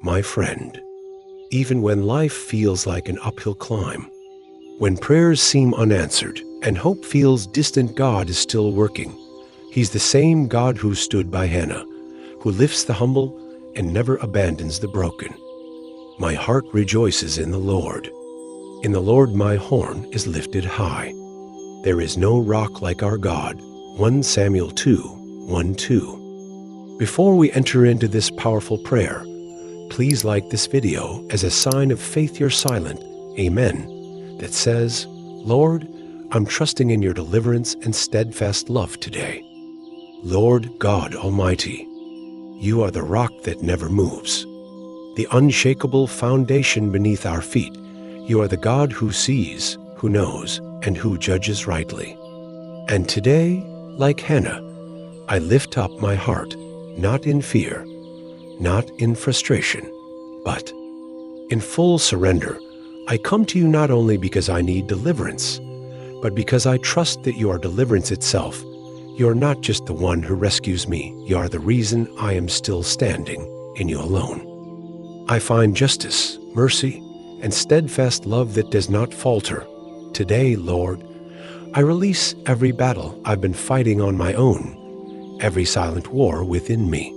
my friend. Even when life feels like an uphill climb, when prayers seem unanswered and hope feels distant, God is still working. He's the same God who stood by Hannah, who lifts the humble and never abandons the broken. My heart rejoices in the Lord. In the Lord my horn is lifted high. There is no rock like our God. 1 Samuel 2:1-2. Before we enter into this powerful prayer, please like this video as a sign of faith, your silent amen that says, Lord, I'm trusting in your deliverance and steadfast love today. Lord God Almighty, you are the rock that never moves, the unshakable foundation beneath our feet. You are the God who sees, who knows, and who judges rightly. And today, like Hannah, I lift up my heart, not in fear, not in frustration, but in full surrender. I come to you not only because I need deliverance, but because I trust that you are deliverance itself. You are not just the one who rescues me. You are the reason I am still standing in you alone. I find justice, mercy, and steadfast love that does not falter. Today, Lord, I release every battle I've been fighting on my own, every silent war within me,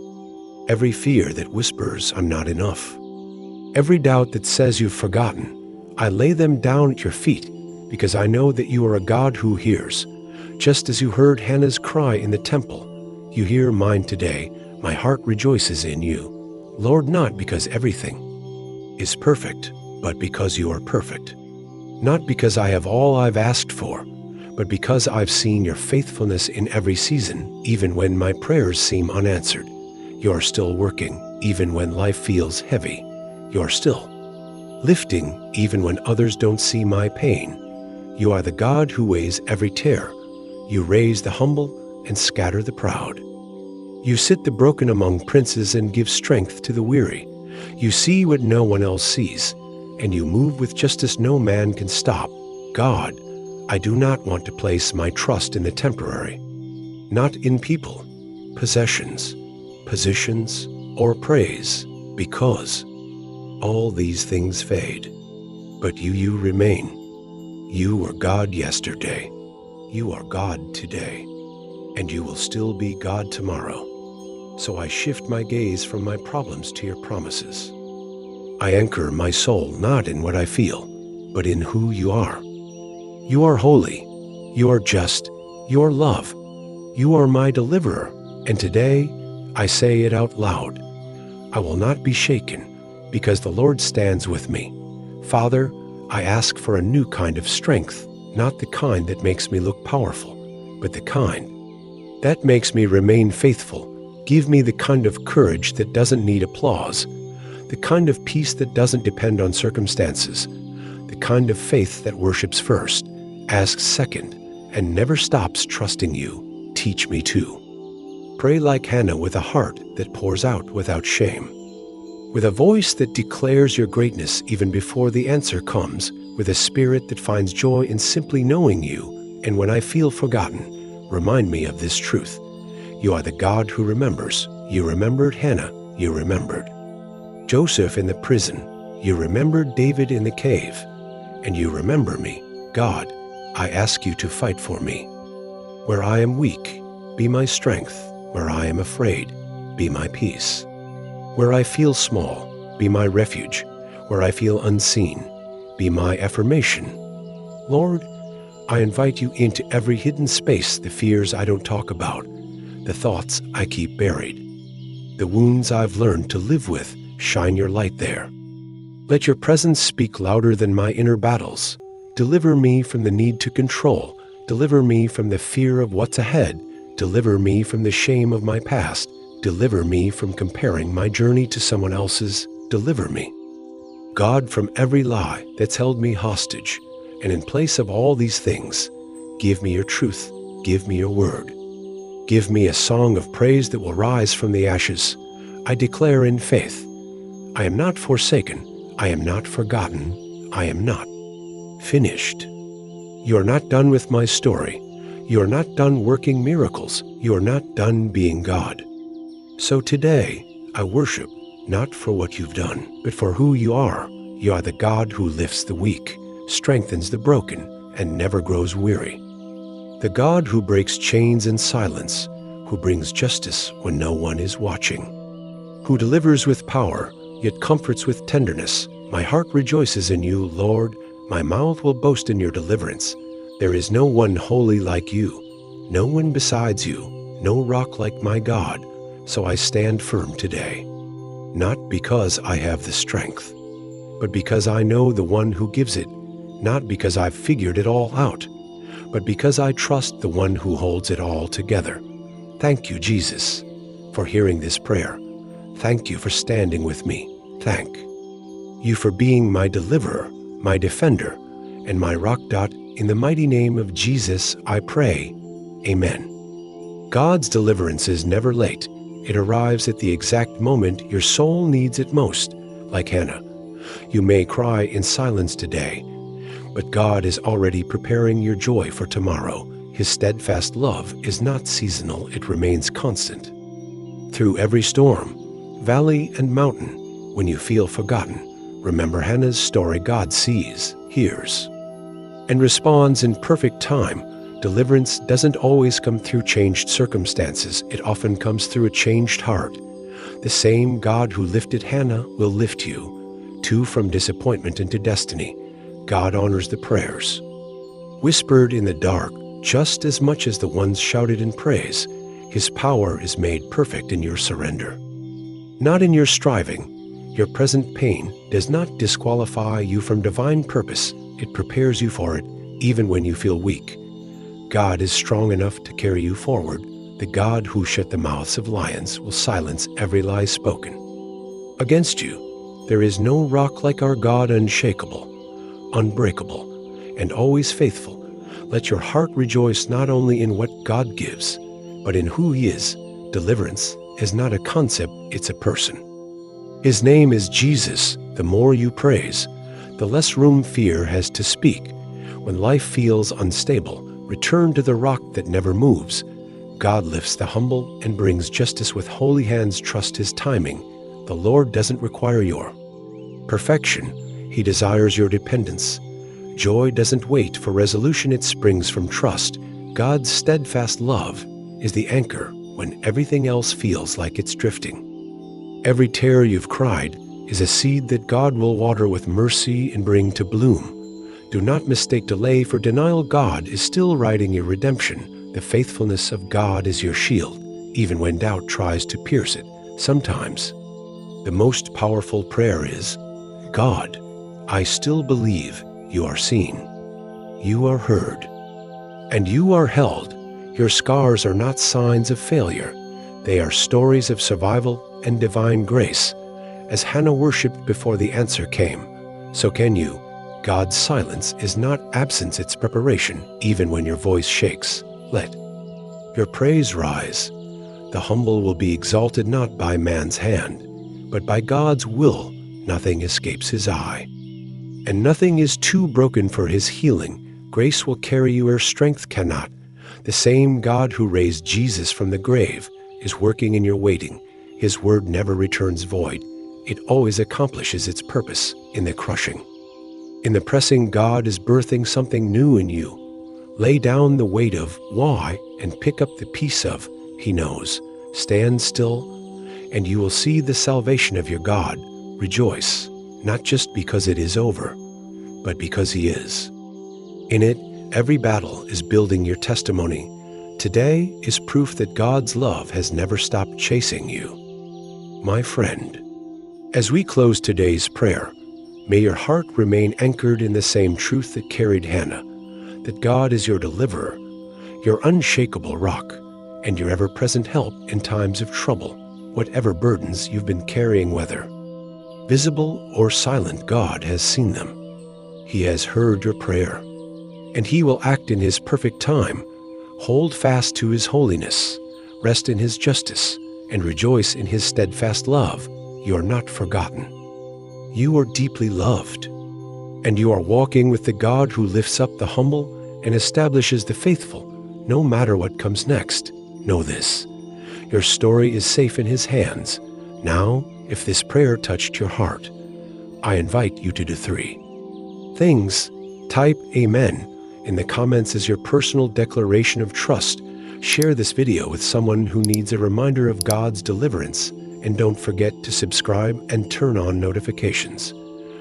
every fear that whispers I'm not enough, every doubt that says you've forgotten. I lay them down at your feet because I know that you are a God who hears. Just as you heard Hannah's cry in the temple, you hear mine today. My heart rejoices in you, Lord, not because everything is perfect, but because you are perfect. Not because I have all I've asked for, but because I've seen your faithfulness in every season. Even when my prayers seem unanswered, you are still working. Even when life feels heavy, you are still lifting. Even when others don't see my pain, you are the God who weighs every tear. You raise the humble and scatter the proud. You sit the broken among princes and give strength to the weary. You see what no one else sees, and you move with justice no man can stop. God, I do not want to place my trust in the temporary, not in people, possessions, positions, or praise, because all these things fade. But you remain. You were God yesterday. You are God today, and you will still be God tomorrow. So I shift my gaze from my problems to your promises. I anchor my soul not in what I feel, but in who you are. You are holy. You are just. You are love. You are my deliverer. And today, I say it out loud. I will not be shaken, because the Lord stands with me. Father, I ask for a new kind of strength, not the kind that makes me look powerful, but the kind that makes me remain faithful. Give me the kind of courage that doesn't need applause, the kind of peace that doesn't depend on circumstances, the kind of faith that worships first, asks second, and never stops trusting you. Teach me to pray like Hannah, with a heart that pours out without shame, with a voice that declares your greatness even before the answer comes, with a spirit that finds joy in simply knowing you. And when I feel forgotten, remind me of this truth. You are the God who remembers. You remembered Hannah. You remembered Joseph in the prison. You remembered David in the cave. And you remember me. God, I ask you to fight for me. Where I am weak, be my strength. Where I am afraid, be my peace. Where I feel small, be my refuge. Where I feel unseen, be my affirmation. Lord, I invite you into every hidden space, the fears I don't talk about, the thoughts I keep buried, the wounds I've learned to live with. Shine your light there. Let your presence speak louder than my inner battles. Deliver me from the need to control. Deliver me from the fear of what's ahead. Deliver me from the shame of my past. Deliver me from comparing my journey to someone else's. Deliver me, God, from every lie that's held me hostage. And in place of all these things, give me your truth. Give me your word. Give me a song of praise that will rise from the ashes. I declare in faith, I am not forsaken. I am not forgotten. I am not finished. You are not done with my story. You are not done working miracles. You are not done being God. So today, I worship not for what you've done, but for who you are. You are the God who lifts the weak, strengthens the broken, and never grows weary. The God who breaks chains in silence, who brings justice when no one is watching, who delivers with power, yet comforts with tenderness. My heart rejoices in you, Lord. My mouth will boast in your deliverance. There is no one holy like you, no one besides you, no rock like my God. So I stand firm today, not because I have the strength, but because I know the one who gives it, not because I've figured it all out, but because I trust the one who holds it all together. Thank you, Jesus, for hearing this prayer. Thank you for standing with me. Thank you for being my deliverer, my defender, and my rock. In the mighty name of Jesus, I pray. Amen. God's deliverance is never late. It arrives at the exact moment your soul needs it most, like Hannah. You may cry in silence today, but God is already preparing your joy for tomorrow. His steadfast love is not seasonal, it remains constant. Through every storm, valley, and mountain, when you feel forgotten, remember Hannah's story. God sees, hears, and responds in perfect time. Deliverance doesn't always come through changed circumstances. It often comes through a changed heart. The same God who lifted Hannah will lift you, too, from disappointment into destiny. God honors the prayers whispered in the dark just as much as the ones shouted in praise. His power is made perfect in your surrender, not in your striving. Your present pain does not disqualify you from divine purpose. It prepares you for it, even when you feel weak. God is strong enough to carry you forward. The God who shut the mouths of lions will silence every lie spoken against you. There is no rock like our God, unshakable, unbreakable, and always faithful. Let your heart rejoice not only in what God gives, but in who He is. Deliverance is not a concept, it's a person. His name is Jesus. The more you praise, the less room fear has to speak. When life feels unstable, return to the rock that never moves. God lifts the humble and brings justice with holy hands. Trust His timing. The Lord doesn't require your perfection. He desires your dependence. Joy doesn't wait for resolution. It springs from trust. God's steadfast love is the anchor when everything else feels like it's drifting. Every tear you've cried is a seed that God will water with mercy and bring to bloom. Do not mistake delay for denial. God is still writing your redemption. The faithfulness of God is your shield, even when doubt tries to pierce it. Sometimes, the most powerful prayer is, God, I still believe. You are seen, you are heard, and you are held. Your scars are not signs of failure. They are stories of survival and divine grace. As Hannah worshipped before the answer came, so can you. God's silence is not absence, it's preparation. Even when your voice shakes, let your praise rise. The humble will be exalted not by man's hand, but by God's will. Nothing escapes His eye, and nothing is too broken for His healing. Grace will carry you where strength cannot. The same God who raised Jesus from the grave is working in your waiting. His word never returns void. It always accomplishes its purpose. In the crushing, in the pressing, God is birthing something new in you. Lay down the weight of why and pick up the peace of He knows. Stand still, and you will see the salvation of your God. Rejoice, not just because it is over, but because He is. In it, every battle is building your testimony. Today is proof that God's love has never stopped chasing you. My friend, as we close today's prayer, may your heart remain anchored in the same truth that carried Hannah, that God is your deliverer, your unshakable rock, and your ever-present help in times of trouble. Whatever burdens you've been carrying, whether visible or silent, God has seen them. He has heard your prayer, and He will act in His perfect time. Hold fast to His holiness, rest in His justice, and rejoice in His steadfast love. You are not forgotten. You are deeply loved, and you are walking with the God who lifts up the humble and establishes the faithful. No matter what comes next, know this: your story is safe in His hands. Now, If this prayer touched your heart, I invite you to do 3 things. Type Amen in the comments as your personal declaration of trust. Share this video with someone who needs a reminder of God's deliverance, and don't forget to subscribe and turn on notifications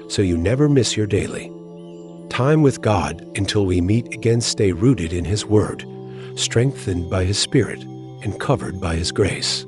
so you never miss your daily time with God. Until we meet again, stay rooted in His Word, strengthened by His Spirit, and covered by His grace.